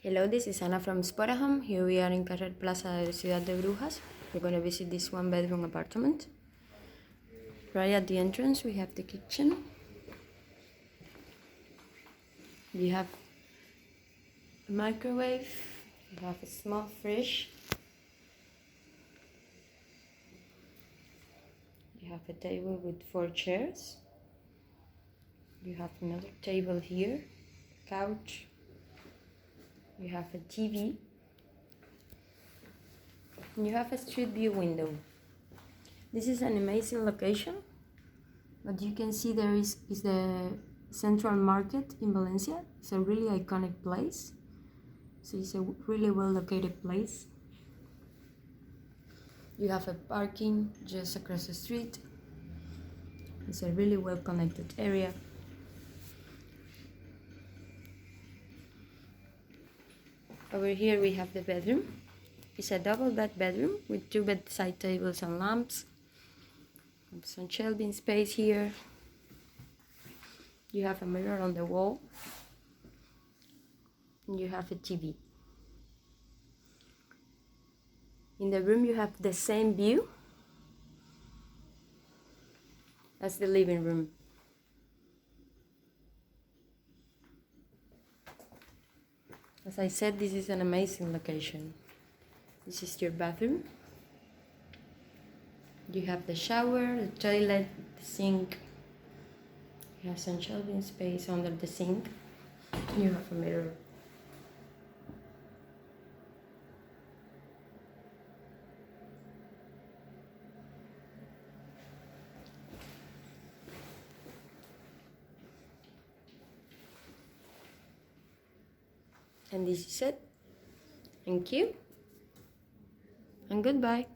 Hello, this is Ana from Spotahome. Here we are in Carrer Plaza de Ciudad de Brujas. We're going to visit this one-bedroom apartment. Right at the entrance, we have the kitchen. You have a microwave. You have a small fridge. You have a table with 4 chairs. You have another table here, couch. You have a TV. You have a street view window. This is an amazing location. What you can see there is the Central Market in Valencia. It's a really iconic place. So it's a really well located place. You have a parking just across the street. It's a really well connected area. Over here we have the bedroom. It's a double bed bedroom with 2 bedside tables and lamps. Some shelving space here. You have a mirror on the wall. And you have a TV. In the room you have the same view as the living room. As I said, this is an amazing location. This is your bathroom. You have the shower, the toilet, the sink. You have some shelving space under the sink. You have a mirror. And this is it. Thank you and goodbye.